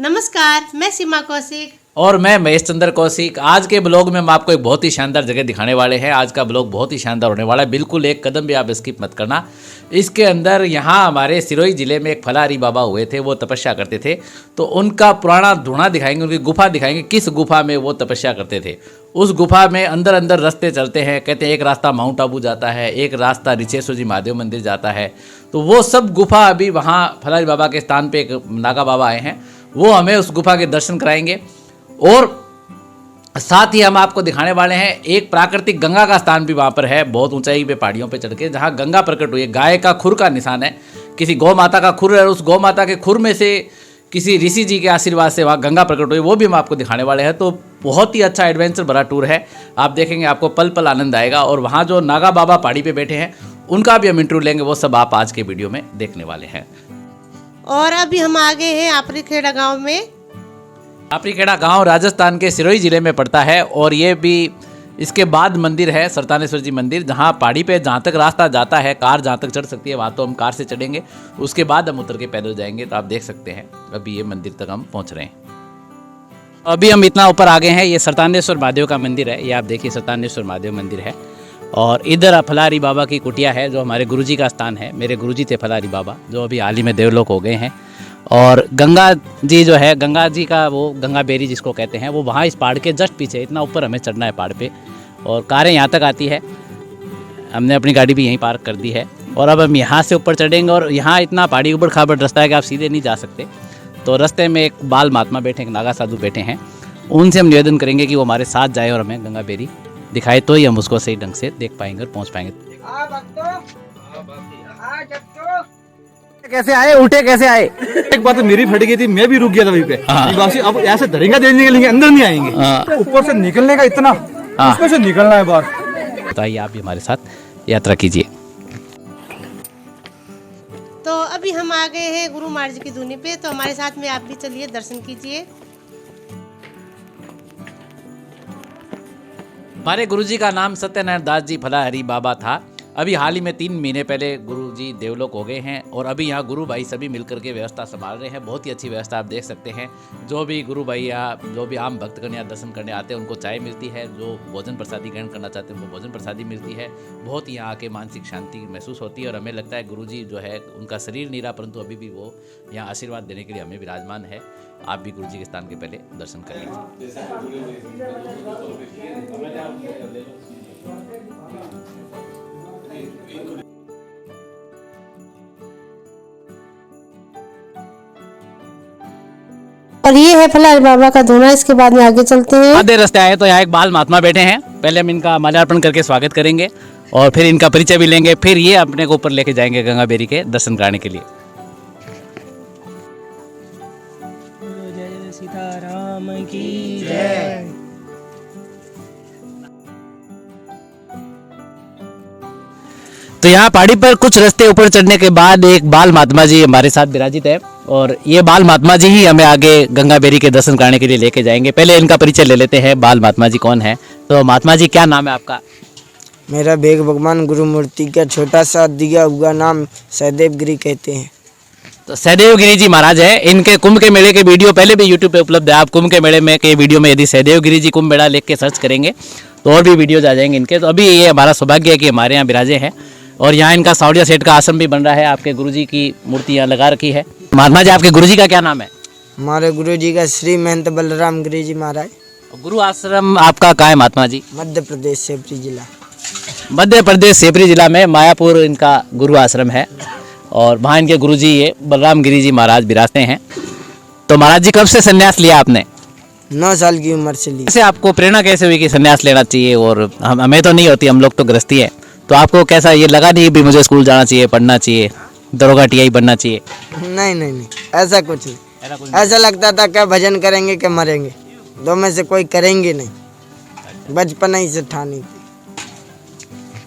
नमस्कार, मैं सीमा कौशिक और मैं महेश चंद्र कौशिक। आज के ब्लॉग में हम आपको एक बहुत ही शानदार जगह दिखाने वाले हैं। आज का ब्लॉग बहुत ही शानदार होने वाला है, बिल्कुल एक कदम भी आप स्किप मत करना। इसके अंदर यहाँ हमारे सिरोही जिले में एक फलाहारी बाबा हुए थे, वो तपस्या करते थे, तो उनका पुराना ढूंढा दिखाएंगे, उनकी गुफा दिखाएंगे, किस गुफा में वो तपस्या करते थे। उस गुफा में अंदर अंदर रास्ते चलते हैं, कहते हैं एक रास्ता माउंट आबू जाता है, एक रास्ता ऋषेश्वर जी महादेव मंदिर जाता है। तो वो सब गुफा अभी वहाँ फलाहारी बाबा के स्थान पर एक नागा बाबा आए हैं, वो हमें उस गुफा के दर्शन कराएंगे। और साथ ही हम आपको दिखाने वाले हैं एक प्राकृतिक गंगा का स्थान भी वहाँ पर है, बहुत ऊंचाई पे पहाड़ियों पे चढ़ के, जहाँ गंगा प्रकट हुई है। गाय का खुर का निशान है, किसी गौ माता का खुर है, और उस गौ माता के खुर में से किसी ऋषि जी के आशीर्वाद से वहाँ गंगा प्रकट हुई, वो भी हम आपको दिखाने वाले हैं। तो बहुत ही अच्छा एडवेंचर भरा टूर है, आप देखेंगे आपको पल पल आनंद आएगा। और वहाँ जो नागा बाबा पहाड़ी पे बैठे हैं उनका भी हम इंटरव्यू लेंगे, वो सब आप आज के वीडियो में देखने वाले हैं। और अभी हम आ गए हैं आपरीखेड़ा गांव में। आपरीखेड़ा गांव राजस्थान के सिरोही जिले में पड़ता है, और ये भी इसके बाद मंदिर है सरतानेश्वर जी मंदिर, जहाँ पहाड़ी पे जहाँ तक रास्ता जाता है, कार जहाँ तक चढ़ सकती है वहाँ तो हम कार से चढ़ेंगे, उसके बाद हम उतर के पैदल जाएंगे। तो आप देख सकते हैं अभी ये मंदिर तक हम पहुँच रहे हैं। अभी हम इतना ऊपर आ गए हैं, ये सरतानेश्वर महादेव का मंदिर है, ये आप देखिए सरतानेश्वर महादेव मंदिर है। और इधर फलाहारी बाबा की कुटिया है, जो हमारे गुरुजी का स्थान है। मेरे गुरुजी थे फलाहारी बाबा, जो अभी हाल ही में देवलोक हो गए हैं। और गंगा जी जो है, गंगा जी का वो गंगा बेरी जिसको कहते हैं, वो वहाँ इस पहाड़ के जस्ट पीछे, इतना ऊपर हमें चढ़ना है पहाड़ पे, और कारें यहाँ तक आती है। हमने अपनी गाड़ी भी यहीं पार्क कर दी है, और अब हम यहाँ से ऊपर चढ़ेंगे। और यहाँ इतना पहाड़ी ऊबड़ खाबड़ रास्ता है कि आप सीधे नहीं जा सकते। तो रास्ते में एक बाल महात्मा बैठे, एक नागा साधु बैठे हैं, उनसे हम निवेदन करेंगे कि वो हमारे साथ जाए और हमें गंगा बेरी दिखाए, तो ही हम उसको सही ढंग से देख पाएंगे और पहुँच पाएंगे। कैसे आए, उठे कैसे आए? एक बात मेरी फट गई थी, मैं भी रुक गया था वहीं पे। अब ऐसे धरेंगे देने के लिए अंदर नहीं आएंगे, ऊपर से निकलने का इतना, उसमें से निकलना है बाहर। तो आइए आप भी हमारे साथ यात्रा कीजिए। तो अभी हम आ गए हैं गुरु महाराज की धुनी पे, तो हमारे साथ में आप भी चलिए, दर्शन कीजिए। हमारे गुरुजी का नाम सत्यनारायण दास जी फलाहारी बाबा था। अभी हाल ही में 3 महीने पहले गुरुजी देवलोक हो गए हैं, और अभी यहाँ गुरु भाई सभी मिलकर के व्यवस्था संभाल रहे हैं। बहुत ही अच्छी व्यवस्था आप देख सकते हैं। जो भी गुरु भाई यहाँ, जो भी आम भक्तगण यहाँ दर्शन करने आते हैं, उनको चाय मिलती है। जो भोजन प्रसादी ग्रहण करना चाहते हैं उनको भोजन प्रसादी मिलती है। बहुत ही यहाँ आके मानसिक शांति महसूस होती है, और हमें लगता है गुरुजी जो है, उनका शरीर नहीं रहा, परंतु अभी भी वो यहाँ आशीर्वाद देने के लिए हमें विराजमान है। आप भी गुरुजी के स्थान के पहले दर्शन कर लीजिए। और ये है फलाहारी बाबा का धुना, इसके बाद में आगे चलते हैं। आधे रास्ते आए तो यहाँ एक बाल महात्मा बैठे हैं, पहले हम इनका माल्यार्पण करके स्वागत करेंगे, और फिर इनका परिचय भी लेंगे, फिर ये अपने को ऊपर लेके जाएंगे गंगा बेरी के दर्शन कराने के लिए। जय सीताराम की जय। तो यहाँ पहाड़ी पर कुछ रास्ते ऊपर चढ़ने के बाद एक बाल महात्मा जी हमारे साथ विराजित है, और ये बाल महात्मा जी ही हमें आगे गंगा बेरी के दर्शन कराने के लिए लेके जाएंगे। पहले इनका परिचय ले लेते हैं, बाल महात्मा जी कौन है। तो महात्मा जी क्या नाम है आपका? मेरा बेग भगवान गुरु मूर्ति का छोटा सा दिया हुआ नाम सहदेव गिरी कहते हैं। तो सहदेव गिरी जी महाराज है। इनके कुंभ के मेले के वीडियो पहले भी यूट्यूब पे उपलब्ध है। आप कुंभ के मेले में के वीडियो में यदि सहदेव गिरी जी कुंभ मेला लिख के सर्च करेंगे तो और भी वीडियोज आ जाएंगे इनके। तो अभी ये हमारा सौभाग्य है कि हमारे यहाँ विराजे हैं, और यहाँ इनका सावड़िया सेठ का आश्रम भी बन रहा है। आपके गुरुजी की मूर्ति यहाँ लगा रखी है। महात्मा जी आपके गुरुजी का क्या नाम है? हमारे गुरु जी का श्री महंत बलराम गिरी जी महाराज। गुरु आश्रम आपका कहाँ है महात्मा जी? मध्य प्रदेश सेपरी जिला। मध्य प्रदेश सेपरी जिला में मायापुर इनका गुरु आश्रम है, और वहाँ इनके गुरुजी ये बलराम गिरी जी महाराज विराजते हैं। तो महाराज जी कब से संन्यास लिया आपने? 9 साल की उम्र से ली। कैसे आपको प्रेरणा कैसे हुई कि संन्यास लेना चाहिए? और हमें तो नहीं होती, हम लोग तो गृहस्थी है, तो आपको कैसा ये लगा नहीं भी मुझे स्कूल जाना चाहिए, पढ़ना चाहिए, दरोगा टीआई बनना चाहिए? नहीं, ऐसा कुछ नहीं। ऐसा लगता था क्या भजन करेंगे क्या मरेंगे, दो में से कोई करेंगे नहीं, बचपन ही से ठानी थी।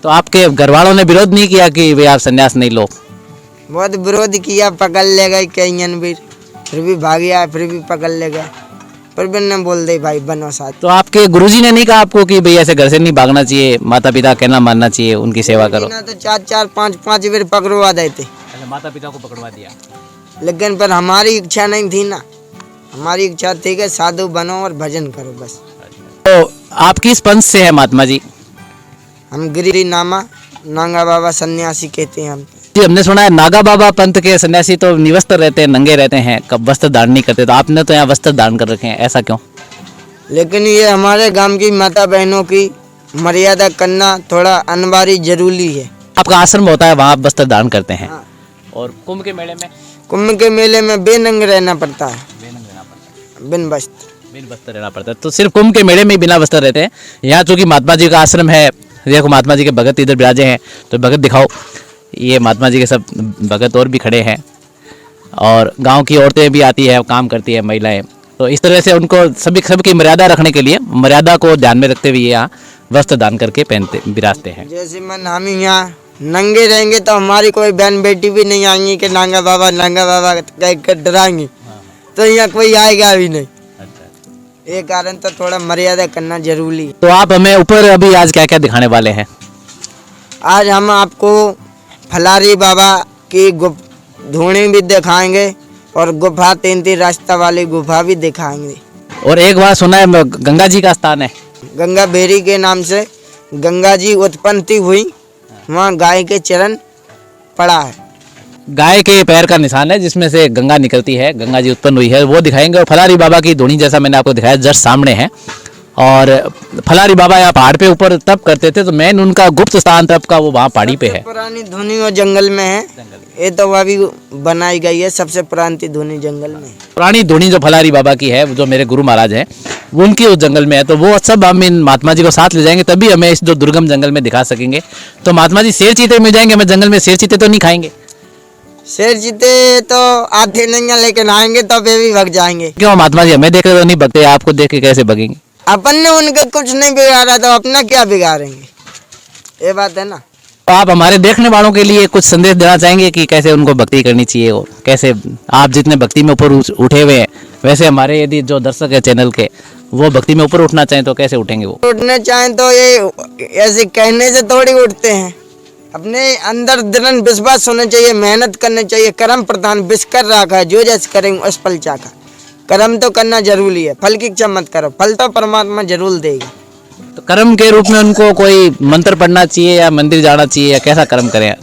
तो आपके घर वालों ने विरोध नहीं किया कि वे आप संन्यास नहीं लो? बहुत विरोध किया, पकड़ ले गए कई भी, फिर भी भाग गया, फिर भी पकड़ ले गए, पर भी ने बोल दे भाई बनो साथ। तो आपके गुरुजी ने नहीं कहा आपको कि भाई ऐसे घर से नहीं भागना चाहिए, माता पिता कहना मानना चाहिए, उनकी सेवा करो? तो 4 5 बार पकड़वा देते। माता पिता को पकड़वा दिया, लेकिन पर हमारी इच्छा नहीं थी ना, हमारी इच्छा थी कि साधु बनो और भजन करो बस। तो आप किस पंथ से है महात्मा जी? हम गिरी नामा नांगा बाबा सन्यासी कहते हैं हम। जी, हमने सुना है नागा बाबा पंथ के सन्यासी तो निवस्त्र रहते हैं, नंगे रहते हैं, कब वस्त्र धारण नहीं करते, तो आपने तो यहाँ वस्त्र धारण कर रखे हैं, ऐसा क्यों? लेकिन ये हमारे गांव की माता बहनों की मर्यादा करना थोड़ा अनिवार्य जरूरी है। आपका आश्रम होता है, वहाँ आप वस्त्र धारण करते हैं। हाँ। और कुंभ के मेले में? कुंभ के मेले में बेनंग रहना पड़ता है, बिन वस्त्र। बिन वस्त्र रहना पड़ता है, तो सिर्फ कुंभ के मेले में ही बिना वस्त्र रहते हैं। यहाँ चूंकि महात्मा जी का आश्रम है, देखो महात्मा जी के भगत इधर विराजे हैं, तो भगत दिखाओ। ये महात्मा जी के सब भगत और भी खड़े हैं, और गांव की औरतें भी आती है, काम करती है महिलाएं। तो इस तरह से उनको सबकी मर्यादा रखने के लिए, मर्यादा को ध्यान में रखते हुए यहाँ वस्त्र दान करके पहनते विराजते हैं। जैसे मन हम यहाँ नंगे रहेंगे तो हमारी कोई बहन बेटी भी नहीं आएंगी कि नांगा बाबा कह कर डराएंगे, तो यहाँ कोई आएगा भी नहीं। ये कारण तो थोड़ा मर्यादा करना जरूरी है। तो आप हमें ऊपर अभी आज क्या क्या दिखाने वाले हैं? आज हम आपको फलारी बाबा की धूणी भी दिखाएंगे और गुफा 33 रास्ता वाली गुफा भी दिखाएंगे। और एक बार सुना है गंगा जी का स्थान है, गंगा बेरी के नाम से गंगा जी उत्पत्ति हुई, वहाँ गाय के चरण पड़ा है। गाय के पैर का निशान है जिसमें से गंगा निकलती है, गंगा जी उत्पन्न हुई है, वो दिखाएंगे। और फलारी बाबा की धूनी जैसा मैंने आपको दिखाया जस्ट सामने है। और फलारी बाबा यहाँ पहाड़ पे ऊपर तप करते थे, तो मेन उनका गुप्त स्थान तप का वो वहाँ पहाड़ी पे है। पुरानी धुनी वो जंगल में है, ये तो अभी बनाई गई है, सबसे पुरानी धुनी जंगल में है। पुरानी धुनी जो फलारी बाबा की है, जो मेरे गुरु महाराज हैं, वो उनकी उस जंगल में है। तो वो सब हम इन महात्मा जी को साथ ले जाएंगे, तभी हमें इस जो दुर्गम जंगल में दिखा सकेंगे। तो महात्मा जी शेर चीते मिल जाएंगे हमें जंगल में? शेर चीते तो नहीं खाएंगे? शेर चीते तो आते नहीं है, लेकिन आएंगे तो वे भी भग जाएंगे। क्यों महात्मा जी, हमें देख के तो नहीं भगते, आपको देख के कैसे भगेंगे? अपन ने उनका कुछ नहीं बिगाड़ा तो अपना क्या बिगाड़ेंगे, ये बात है ना। तो आप हमारे देखने वालों के लिए कुछ संदेश देना चाहेंगे कि कैसे उनको भक्ति करनी चाहिए, और कैसे आप जितने भक्ति में ऊपर उठे हुए हैं, वैसे हमारे यदि जो दर्शक है चैनल के, वो भक्ति में ऊपर उठना चाहें तो कैसे उठेंगे? वो उठना चाहें तो ये ऐसे कहने से थोड़ी उठते हैं, अपने अंदर दृढ़ विश्वास होना चाहिए, मेहनत करनी चाहिए। कर्म प्रधान विष कर रखा है, जो जैसे करेंगे उस फल चाखा। कर्म तो करना जरूरी है, फल की इच्छा मत करो, फल तो परमात्मा जरूर देगा। तो कर्म के रूप में उनको कोई मंत्र पढ़ना चाहिए या मंदिर जाना चाहिए, या कैसा कर्म करें?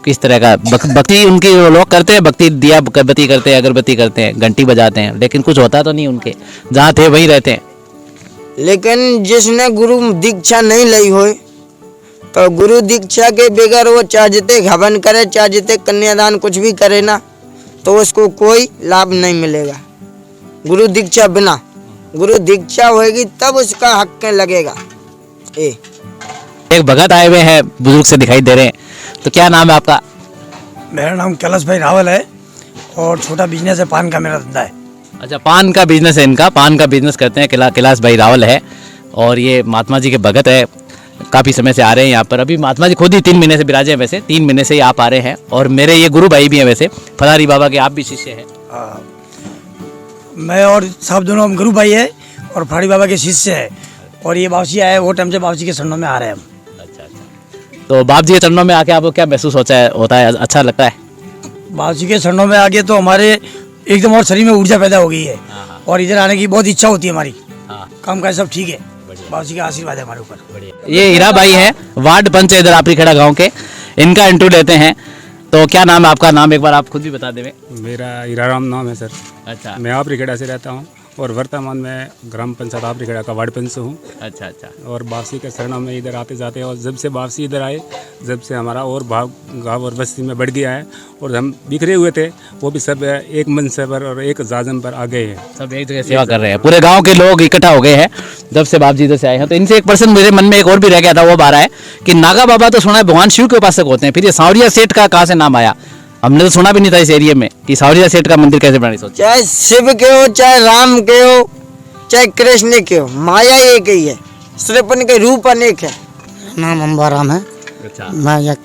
किस तरह का भक्ति उनकी लोग करते हैं? भक्ति दिया बत्ती करते हैं, अगरबत्ती करते हैं, घंटी बजाते हैं, लेकिन कुछ होता तो नहीं उनके, जहाँ थे वहीं रहते हैं। लेकिन जिसने गुरु दीक्षा नहीं ली हो, तो गुरु दीक्षा के बगैर वो चाहे जितने हवन करे, चाहे जितने कन्यादान कुछ भी करे ना, तो उसको कोई लाभ नहीं मिलेगा। गुरु दीक्षा बिना, गुरु दीक्षा होगी तब उसका हक लगेगा। एक भगत आए हुए हैं, बुजुर्ग से दिखाई दे रहे हैं, तो क्या नाम है आपका? मेरा नाम कैलाश भाई रावल है, और छोटा बिजनेस है, पान का मेरा धंधा है। अच्छा, पान का बिजनेस है इनका, पान का बिजनेस करते हैं। कैलाश भाई रावल है, और ये महात्मा जी के भगत है, काफ़ी समय से आ रहे हैं यहाँ पर। अभी महात्मा जी खुद ही 3 महीने से विराजे हैं, वैसे 3 महीने से ही आप आ रहे हैं। और मेरे ये गुरु भाई भी हैं, वैसे फलारी बाबा के आप भी शिष्य हैं। मैं और साहब दोनों हम गुरु भाई है, और फलारी बाबा के शिष्य है। और ये बाबूजी आए, वो टाइम से बाबूजी के शरणों में आ रहे हैं हम। अच्छा अच्छा। तो बाप जी के चरणों में आके आपको क्या महसूस होता है? अच्छा लगता है? बाबूजी के शरणों में आके तो हमारे एकदम और शरीर में ऊर्जा पैदा हो गई है, और इधर आने की बहुत इच्छा होती है हमारी। काम काज सब ठीक है, बाबूजी का आशीर्वाद है हमारे ऊपर। ये हीरा भाई है, वार्ड पंच इधर आपरी खेड़ा गाँव के, इनका इंटरव्यू लेते हैं। तो क्या नाम है आपका? नाम एक बार आप खुद भी बता दें। मेरा हीराराम नाम है सर। अच्छा, मैं आपरीखेड़ा से रहता हूँ, और वर्तमान में ग्राम पंचायत आपरीखेड़ा का वार्ड पंच हूँ। अच्छा अच्छा। और वापसी के शरणों में इधर आते जाते, और जब से वापसी इधर आए, जब से हमारा और भाव गाँव और बस्ती में बढ़ गया है, और हम बिखरे हुए थे, वो भी सब एक मंच पर और एक जाजम पर आ गए हैं। सब एक जगह सेवा कर रहे हैं, पूरे गांव के लोग इकट्ठा हो गए हैं जब से बाप जी इधर से आए हैं। तो इनसे एक पर्सन मेरे मन में एक और भी रह गया था, वो आ रहा है कि नागा बाबा तो सुना है भगवान शिव के उपासक होते हैं, फिर ये सांवरिया सेठ का कहाँ से नाम आया? हमने तो सुना भी नहीं था इस एरिया में कि सांवरिया सेठ का मंदिर कैसे बनाने सोचा। चाहे शिव के हो, चाहे राम के हो, चाहे कृष्ण के हो, माया एक ही है, सिर्फ उनके रूप अनेक है। नाम अंबाराम है। अच्छा। मैं यहाँ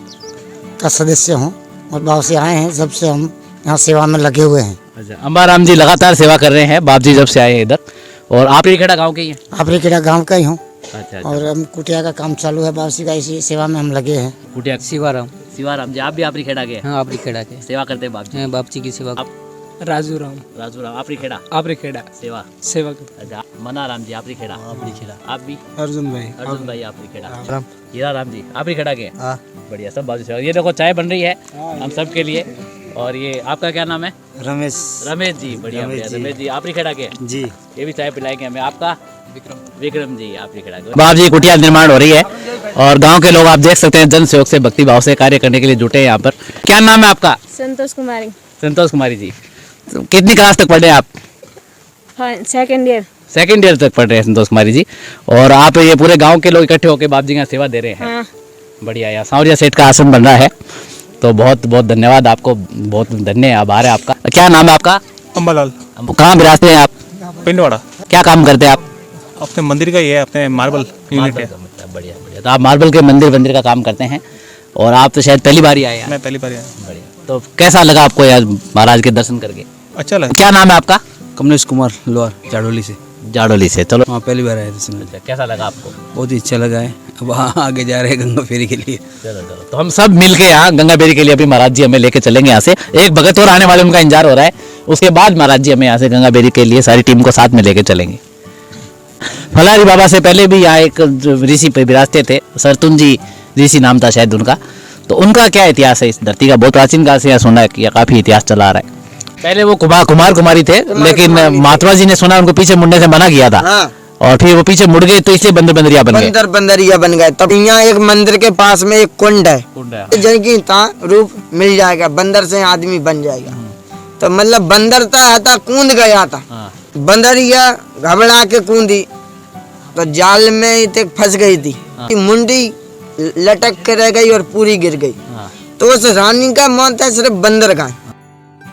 का सदस्य हूँ, और बाबू से आए हैं, जब से हम यहाँ सेवा में लगे हुए हैं। अच्छा, अंबाराम जी लगातार सेवा कर रहे हैं बाप जी जब से आए हैं इधर। और आप खेड़ा गाँव के ही हैं? आपरीखेड़ा गांव का ही हूँ। अच्छा। और हम कुटिया का काम चालू है, बाबू का इसी सेवा में हम लगे हैं। कुटिया शिवाराम। शिवाराम जी, आप भी आपरी खेड़ा के? हाँ, आपरीखेड़ा के सेवा करते हैं बाप जी? बाप जी की सेवा। राजू राम राजू राम आपरी खेड़ा आपरे खेड़ा सेवा सेवक अच्छा मना राम जी आपरी खेड़ा आप भी अर्जुन भाई अर्जुन भाई आपरी खेड़ा हीरा राम जी आपरी खेड़ा के बढ़िया सब बाजू से ये देखो चाय बन रही है हम सब के लिए और ये आपका क्या नाम है रमेश रमेश जी बढ़िया बढ़िया रमेश जी आपरी खेड़ा के जी ये भी चाय पिलाएंगे हमें आपका विक्रम जी आपरी खेड़ा के बाबू जी कुटिया निर्माण हो रही है और गांव के लोग आप देख सकते हैं जन सहयोग से भक्ति भाव से कार्य करने के लिए जुटे हैं यहाँ पर क्या नाम है आपका संतोष कुमारी संतोष कुमारी जी तो कितनी क्लास तक पढ़े आप सेकंड ईयर सेकंड ईयर तक पढ़ रहे हैं संतोष कुमारी जी और आप ये पूरे गांव के लोग इकट्ठे होकर बाप जी का सेवा दे रहे हैं हाँ बढ़िया यार सांवरिया सेठ का आश्रम बन रहा है तो बहुत बहुत धन्यवाद आपको बहुत धन्य आभार है आपका क्या नाम है आपका अम्बालाल कहाँ विरासते हैं आप पिंडवाड़ा क्या काम करते हैं आप अपने मंदिर का ही है अपने मार्बल यूनिट है बढ़िया बढ़िया तो आप मार्बल के मंदिर का काम करते हैं और आप तो शायद पहली बार ही आए हैं मैं पहली बार आया बढ़िया तो कैसा लगा आपको यार महाराज के दर्शन करके अच्छा लगा क्या नाम है आपका कमलेश कुमार लोअर जाडोली से जाडोली से चलो वहाँ पहली बार आए थे अच्छा, कैसा लगा आपको बहुत ही अच्छा लगा है अब आगे जा रहे हैं गंगा फेरी के लिए चलो चलो तो हम सब मिलके यहाँ गंगा बेरी के लिए अभी महाराज जी हमें लेके चलेंगे यहाँ से एक भगत और आने वाले उनका इंतजार हो रहा है उसके बाद महाराज जी हमें यहाँ से गंगा बेरी के लिए सारी टीम को साथ में लेके चलेंगे फलारी बाबा से पहले भी यहाँ एक ऋषि पे विराजते थे सरतुन जी ऋषि नाम था शायद उनका तो उनका क्या इतिहास है इस धरती का बहुत प्राचीन काल से यहाँ सुना है कि काफी इतिहास चला आ रहा है पहले वो कुमार कुमारी थे लेकिन महात्मा जी ने सुना उनको पीछे मुड़ने से मना किया था और फिर वो पीछे मुड़ गए तो इसलिए बंदरिया बन गए बंदरिया बन गए तब यहाँ एक मंदिर के पास में एक कुंड है जिनकी रूप मिल जाएगा बंदर से आदमी बन जाएगा तो मतलब बंदर था कूद गया था बंदरिया घबरा के कूदी तो जाल में फंस गई थी मुंडी लटक के रह गई और पूरी गिर गई तो उस रानी का मौत है सिर्फ बंदर का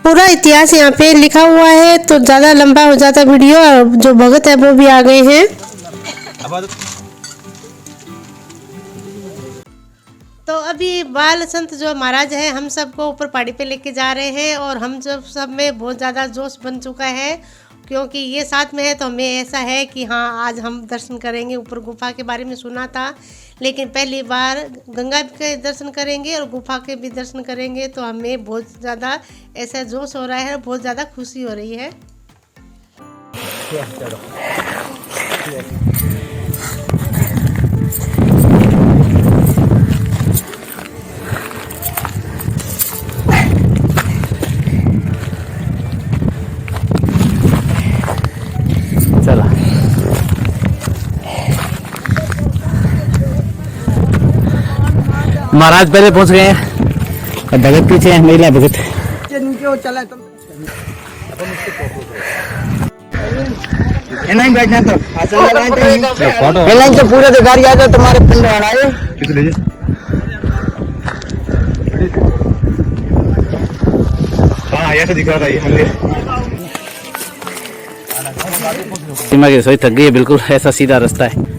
पूरा इतिहास यहाँ पे लिखा हुआ है तो ज्यादा लंबा हो जाता वीडियो और जो भगत है वो भी आ गए हैं तो अभी बाल संत जो महाराज है हम सबको ऊपर पहाड़ी पे लेके जा रहे हैं और हम सब में बहुत ज़्यादा जोश बन चुका है क्योंकि ये साथ में है तो हमें ऐसा है कि हाँ आज हम दर्शन करेंगे ऊपर गुफा के बारे में सुना था लेकिन पहली बार गंगा के दर्शन करेंगे और गुफा के भी दर्शन करेंगे तो हमें बहुत ज़्यादा ऐसा जोश हो रहा है बहुत ज़्यादा खुशी हो रही है चला महाराज पहले पहुंच गए हैं और भगत पीछे है महिला भगत बैठना तो पूरे दिखारी आ जाओ तुम्हारे पिंड आए हाँ ऐसा दिख रहा था ये मंदिर सीमा की रसोई थक गई है बिल्कुल ऐसा सीधा रास्ता है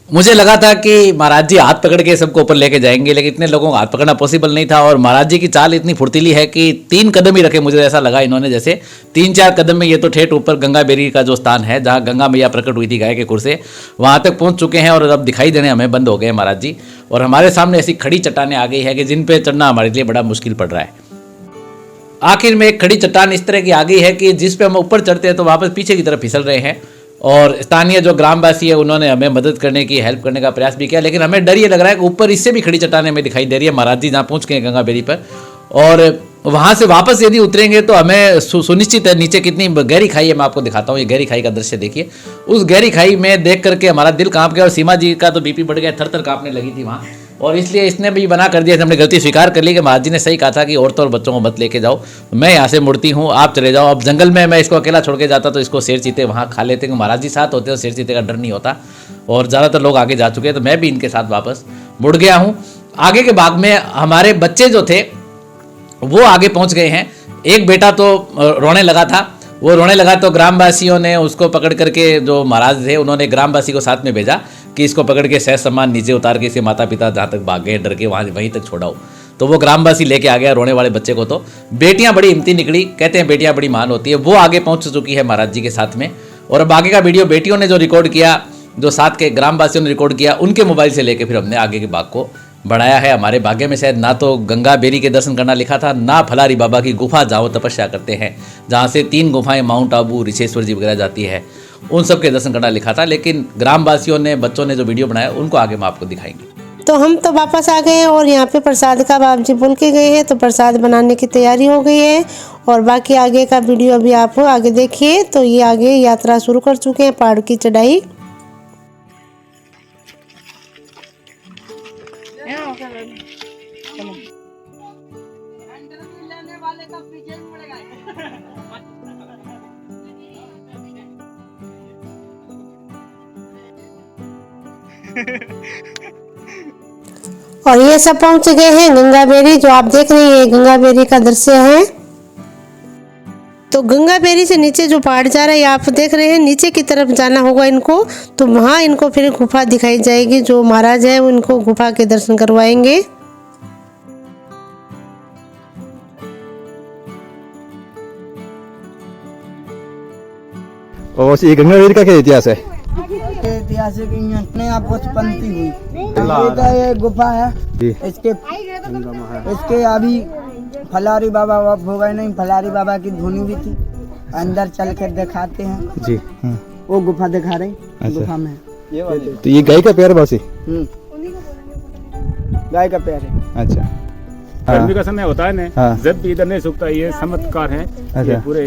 मुझे लगा था कि महाराज जी हाथ पकड़ के सबको ऊपर लेके जाएंगे लेकिन इतने लोगों को हाथ पकड़ना पॉसिबल नहीं था और महाराज जी की चाल इतनी फुर्तीली है कि 3 कदम ही रखे मुझे ऐसा लगा इन्होंने जैसे 3-4 कदम में ये तो ठेठ ऊपर गंगा बेरी का जो स्थान है जहाँ गंगा मैया प्रकट हुई थी गाय के खुर से वहाँ तक पहुँच चुके हैं और अब दिखाई देने हमें बंद हो गए महाराज जी और हमारे सामने ऐसी खड़ी चट्टानें आ गई है कि जिन पे चढ़ना हमारे लिए बड़ा मुश्किल पड़ रहा है आखिर में एक खड़ी चट्टान इस तरह की आ गई है कि जिस पे हम ऊपर चढ़ते हैं तो वापस पीछे की तरफ फिसल रहे हैं और स्थानीय जो ग्रामवासी है उन्होंने हमें मदद करने की हेल्प करने का प्रयास भी किया लेकिन हमें डर ये लग रहा है कि ऊपर इससे भी खड़ी चट्टानें हमें दिखाई दे रही है महाराज जी जहाँ पहुँच गए गंगा बेरी पर और वहाँ से वापस यदि उतरेंगे तो हमें सुनिश्चित है नीचे कितनी गहरी खाई है मैं आपको दिखाता हूँ ये गहरी खाई का दृश्य देखिए उस गहरी खाई में देख करके हमारा दिल कांप गया और सीमा जी का तो बीपी बढ़ गया थर थर कांपने लगी थी वहाँ और इसलिए इसने भी बना कर दिया हमने गलती स्वीकार कर ली कि महाराज जी ने सही कहा था कि औरतों और बच्चों को मत लेके जाओ मैं यहाँ से मुड़ती हूँ आप चले जाओ अब जंगल में मैं इसको अकेला छोड़ के जाता तो इसको शेर चीते वहाँ खा लेते क्योंकि महाराज जी साथ होते तो शेर चीते का डर नहीं होता और ज़्यादातर लोग आगे जा चुके हैं तो मैं भी इनके साथ वापस मुड़ गया हूँ आगे के भाग में हमारे बच्चे जो थे वो आगे पहुँच गए हैं एक बेटा तो रोने लगा था वो रोने लगा तो ग्रामवासियों ने उसको पकड़ करके जो महाराज थे उन्होंने ग्रामवासी को साथ में भेजा कि इसको पकड़ के सहज सम्मान नीचे उतार के इसे माता पिता जहाँ तक भाग गए डर के वहाँ वहीं तक छोड़ाओ तो वो ग्रामवासी लेके आ गया रोने वाले बच्चे को तो बेटियां बड़ी हिम्मती निकली कहते हैं बेटियां बड़ी महान होती है वो आगे पहुंच चुकी है महाराज जी के साथ में और अब आगे का वीडियो बेटियों ने जो रिकॉर्ड किया जो साथ के ग्रामवासियों ने रिकॉर्ड किया उनके मोबाइल से लेके फिर हमने आगे के भाग को बढ़ाया है। हमारे भाग्य में शायद ना तो गंगा बेरी के दर्शन करना लिखा था, ना फलारी बाबा की गुफा जाओ तपस्या करते हैं, जहाँ से 3 गुफाएं माउंट आबू, ऋषेश्वर जी वगैरह जाती है, उन सब के दर्शन करना लिखा था। लेकिन ग्रामवासियों ने, बच्चों ने जो वीडियो बनाया उनको आगे हम आपको दिखाएंगे। तो हम तो वापस आ गए हैं और यहाँ पे प्रसाद का बाबा जी बोल के गए हैं, तो प्रसाद बनाने की तैयारी हो गई है। और बाकी आगे का वीडियो अभी आप आगे देखिए। तो ये आगे यात्रा शुरू कर चुके हैं, पहाड़ की चढ़ाई। और ये सब पहुंच गए हैं गंगा बेरी, जो आप देख रहे हैं गंगा बेरी का दृश्य है। तो गंगा बेरी से नीचे जो पहाड़ जा रहा है आप देख रहे हैं, नीचे की तरफ जाना होगा इनको। तो वहाँ इनको फिर गुफा दिखाई जाएगी, जो महाराज है वो इनको गुफा के दर्शन करवाएंगे। और ये गंगा बेरी का क्या इतिहास है? ऐतिहासिक अपने आप उत्पत्ति हुई। ये गुफा है, इसके अभी फलारी बाबा हो गए नहीं, फलारी बाबा की धुनी भी थी। अंदर चल कर दिखाते हैं जी। वो गुफा दिखा रहे। अच्छा। गुफा में तो ये गाय का पैर बासी? गाय का पैर है। अच्छा। गर्मी का समय होता है ना, हाँ। जब भी इधर नहीं सूखता, ये चमत्कार है। अच्छा। ये पूरे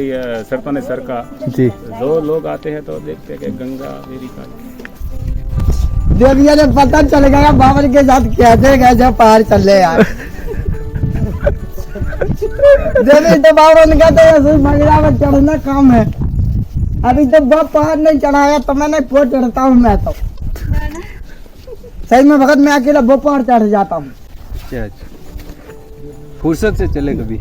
सरपने सर का जी। जो लोग आते हैं तो देखते हैं कि गंगा बेरी का देखिए जब पता चल गया बाबर के साथ कैसे कैसे पहाड़ चल रहे यार। तो बाबर ने कहते मगरा में चढ़ना काम है। अभी तो बहुत पहाड़ नहीं चढ़ाया तो मैं नहीं बहुत चढ़ता हूँ। मैं तो सही में भगत मैं अकेला वो पहाड़ चढ़ जाता हूँ। फुर्सत से चले कभी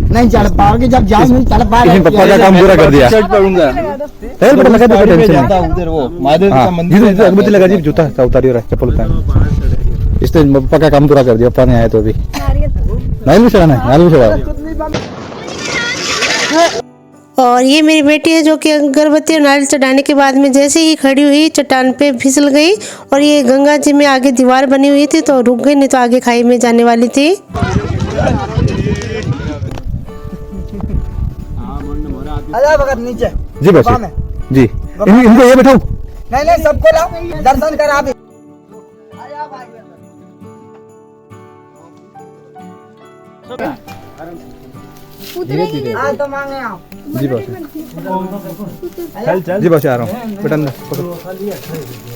नहीं चढ़ पाओगे, जब जाओ नहीं चढ़ पाओगे। पप्पा का काम पूरा कर दिया। पड़ूंगा उधर वो महादेव का मंदिर अगरबत्ती लगा जी, जूता उतारी रहा, चप्पल उतार। इससे पप्पा का काम पूरा कर दिया। पप्पा ने आया तो अभी नहीं भी चढ़ाना है, भी चढ़ा। और ये मेरी बेटी है जो कि अगरबत्ती और नारियल चढ़ाने के बाद में जैसे ही खड़ी हुई चट्टान पे फिसल गई। और ये गंगा जी में आगे दीवार बनी हुई थी तो रुक गई, नहीं तो आगे खाई में जाने वाली थी। अरे भगत नीचे जी बस जी। इनको ये बैठाओ। नहीं सबको लाओ, दर्शन करा भी। तो मांगे आप जी बस। जी बस आ रहा हूँ बेटा, अंदर पकड़ो।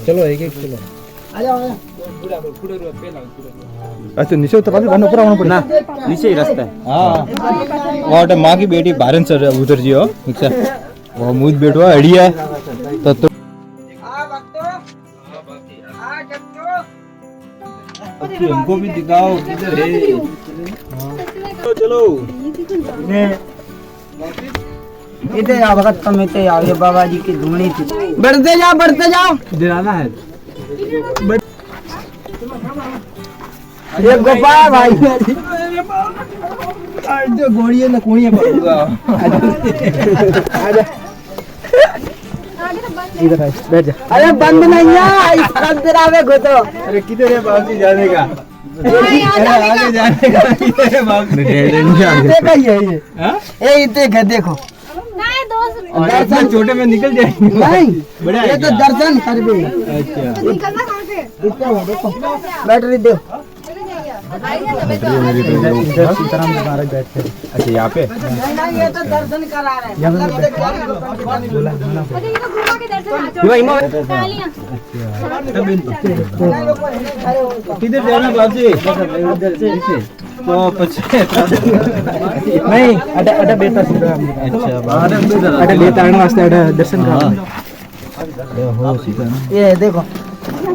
चलो एक चलो। अच्छा नीचे उतर ऊपर आना पड़ना, नीचे ही रास्ता है। हाँ वहाँ माँ की बेटी बारन सर उधर जी हो वो मुझ बैठो अड़िया तो हमको भी दिखाओ किधर है। चलो इधर आओ भगत, तुम इधर आओ। ये बाबा जी की धुनी थी। बढ़ते जाओ दिलाना है। ये गुफा है भाई। जो घोड़िया न कोड़िया पड़ूंगा। इधर आ बैठ जा। अरे बंद नहीं है, इस अंधेरा में घुसो। अरे किधर है बाबूजी जाने का? आगे जाने का किधर है बाबूजी? देखा ये इतने देखो दर्शन छोटे में निकल जाएंगे। नहीं ये तो दर्शन कर भी। अच्छा बैटरी दो। सीताराम महाराज बैठते हैं। अच्छा यहाँ पे नहीं ये तो दर्शन करा रहे हैं। किधर जाना बाबूजी? तो नहीं अड्डा बेटा सीताराम। अच्छा अड्डा बेटा वास्ते अड्डा दर्शन कर। ये देखो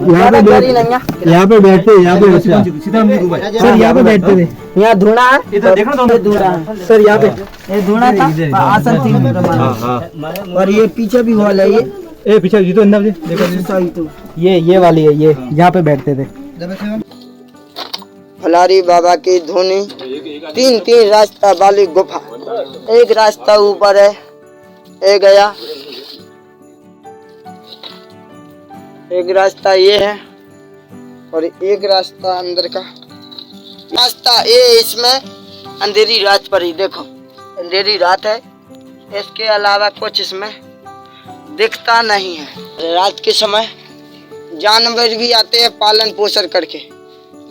यहाँ पे बैठते यहाँ पे सर यहाँ पे बैठते थे। यहाँ धुना है, इधर देखो तो धुना है सर यहाँ पे ये धुना था। आसन थी और ये पीछे भी हॉल है। ए पीछे जी तो अंदर देखो ये वाली है, ये यहाँ पे बैठते थे। फलारी बाबा की धुनी। तीन रास्ता वाली गुफा। एक रास्ता ऊपर है, एक गया, एक रास्ता ये है, और एक रास्ता अंदर का रास्ता ये, इसमें अंधेरी रात पड़ी, देखो अंधेरी रात है, इसके अलावा कुछ इसमें दिखता नहीं है। रात के समय जानवर भी आते हैं पालन पोषण करके।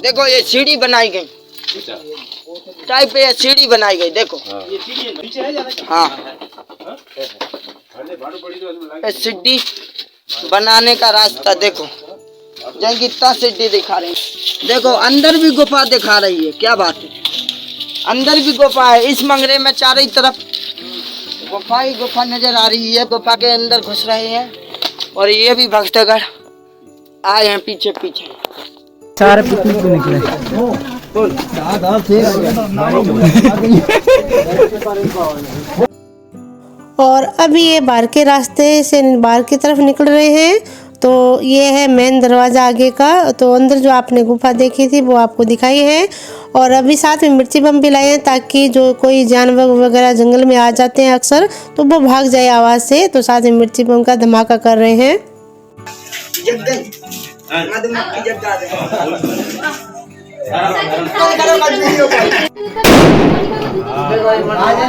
देखो ये सीढ़ी बनाई गई टाइप पे, सीढ़ी बनाई गई, देखो हाँ सीढ़ी बनाने का रास्ता देखो, जहाँ कितना सीढ़ी दिखा रही है। देखो अंदर भी गुफा दिखा रही है, क्या बात है, अंदर भी गुफा है। इस मंगरे में चारों तरफ गुफा ही गुफा नजर आ रही है। गुफा के अंदर घुस रहे हैं और ये भी भक्तगण आए हैं पीछे पीछे। चार पिकनिक पे निकले। और अभी ये बाहर के रास्ते से बाहर की तरफ निकल रहे हैं। तो ये है मेन दरवाज़ा आगे का। तो अंदर जो आपने गुफा देखी थी वो आपको दिखाई है। और अभी साथ में मिर्ची बम भी लाए हैं ताकि जो कोई जानवर वगैरह जंगल में आ जाते हैं अक्सर तो वो भाग जाए आवाज़ से। तो साथ में मिर्ची बम का धमाका कर रहे हैं।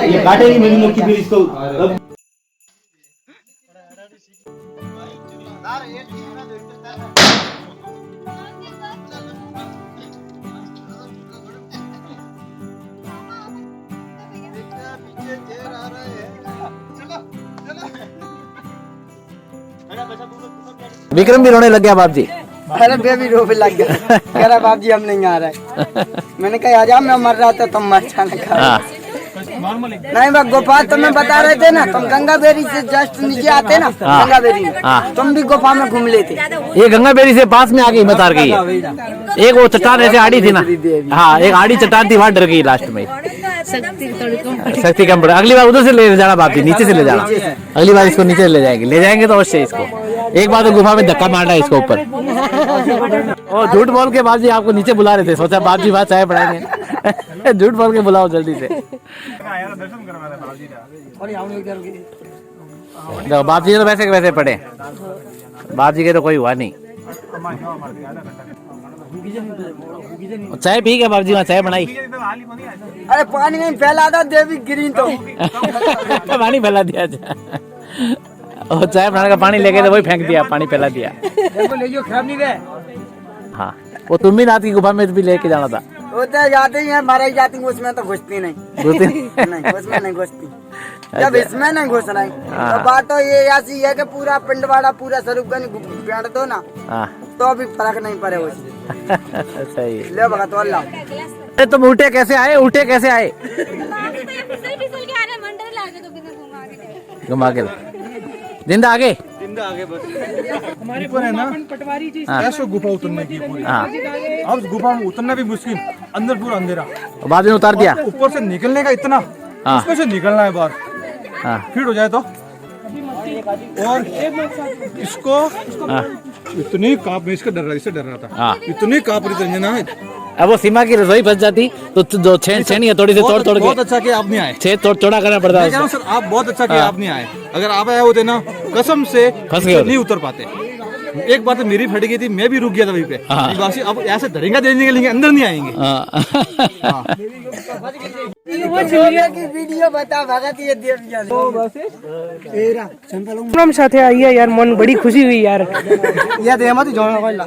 ये काटेगी मेरी मुक्की फिर इसको। विक्रम भी रोने लग गया बाप जी। अरे बेबी रो भी लग गया, कह रहा बाप जी हम नहीं आ रहे। मैंने कहा आजा, मैं मर रहा था तुम मर जाने। नहीं बस गुफा तुम्हें बता रहे थे ना, तुम गंगा बेरी से जस्ट नीचे आते ना गंगा बेरी में, तुम भी गुफा में घूम लेते। ये गंगा बेरी से पास में आ गई हिम्मत हार गई है। एक वो चट्टान ऐसे आड़ी थी ना, हाँ एक आड़ी चट्टान थी, वहाँ डर गई लास्ट में। शक्ति कम पड़ा। अगली बार उधर से ले जाना बाप जी, नीचे से ले जाना। अगली बार इसको नीचे ले जाएंगे तो अवश्य इसको। एक बार तो गुफा में धक्का मारना है इसको ऊपर। और झूठ बोल के बाप जी आपको नीचे बुला रहे थे, सोचा बाप जी बात चाय पढ़ाएंगे। झूठ बोल के बुलाओ जल्दी से। देखो बाप जी तो वैसे के वैसे पढ़े, बाप जी के तो कोई हुआ नहीं। चाय पी के बाप जी वहाँ चाय बनाई। अरे पानी नहीं फैला था देवी गिरी तो पानी फैला दिया। और चाय बनाने का पानी लेके तो वही फेंक दिया, पानी फैला दिया। हाँ वो तुम भी नाथ की गुफा में भी लेके जाना था। वो तो जाते ही है, मारा जाती उसमें तो घुसती नहीं, नहीं उसमें नहीं घुसती। जब इसमें नहीं घुस रहे तो बात तो ये ऐसी है कि पूरा पिंडवाड़ा पूरा स्वरूपगंज बैठ दो ना तो भी फर्क नहीं पड़े उससे। सही ले भगत अल्लाह। अरे तुम उल्टे कैसे आए, उल्टे कैसे आए? घुमा के जिंदा आगे बस हमारे ऊपर है ना पटवारी जी ऐसे गुफा उतरने की पूरी। अब गुफा में उतरना भी मुश्किल, अंदर पूरा अंधेरा। बाद में उतार दिया, ऊपर से निकलने का इतना, उसमें से निकलना है बाहर फिट हो जाए तो। और इसको इतनी कांप, इसका डर रहा था, इतनी कांप रही थी ना। अब वो सीमा की रसोई फंस जाती तो जो छेनी थोड़ी सी तोड़ के। बहुत अच्छा कि आप नहीं आए, छेद चौड़ा करना पड़ता है सर। आप बहुत अच्छा कि आप नहीं आए, अगर आप आए होते ना कसम से फंस गए, नहीं उतर पाते। एक बात तो मेरी फट गई थी, मैं भी रुक गया था वहीं पे। अब ऐसे धरेंगे देने के लिए अंदर नहीं आएंगे। की वीडियो बता भगत ये देविया हम साथे आई है यार, मन बड़ी खुशी हुई यार। या दे मत जोना वाला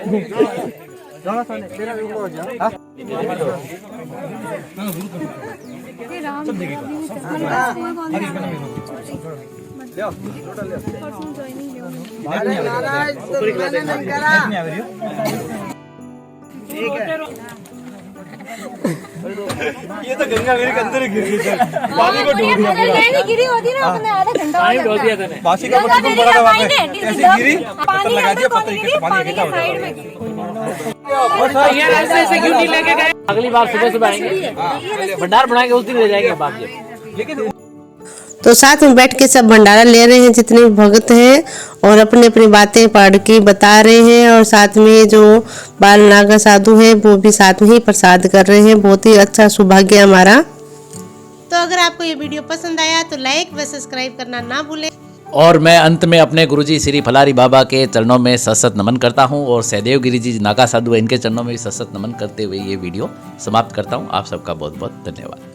ये तो गंगा मेरे के अंदर गिर गई सर, बासी को ढो दिया पूरा। गिरी होती ना अपने आधा घंटा पानी ढो दिया तूने, बासी का पत्थर तुम पड़ा था वहां पे, ऐसे गिरी पत्थर लगा दिया, पत्थर इकट्ठा पानी इकट्ठा हो गया। और ये रास्ते से क्यों नहीं लेके गए? अगली बार सुबह आएंगे, भंडार बनाएंगे, उस दिन ले जाएंगे बाप जी। लेकिन तो साथ में बैठ के सब भंडारा ले रहे हैं जितने भी भक्त हैं और अपनी अपनी बातें पढ़ के बता रहे हैं। और साथ में जो बाल नागा साधु हैं वो भी साथ में ही प्रसाद कर रहे हैं। बहुत ही अच्छा सौभाग्य हमारा। तो अगर आपको ये वीडियो पसंद आया तो लाइक व सब्सक्राइब करना ना भूलें और मैं अंत में अपने गुरुजी श्री फलारी बाबा के चरणों में सशत नमन करता हूं और सहदेव गिरी जी नागा साधु इनके चरणों में भी सशत नमन करते हुए ये वीडियो समाप्त करता हूं। आप सबका बहुत बहुत धन्यवाद।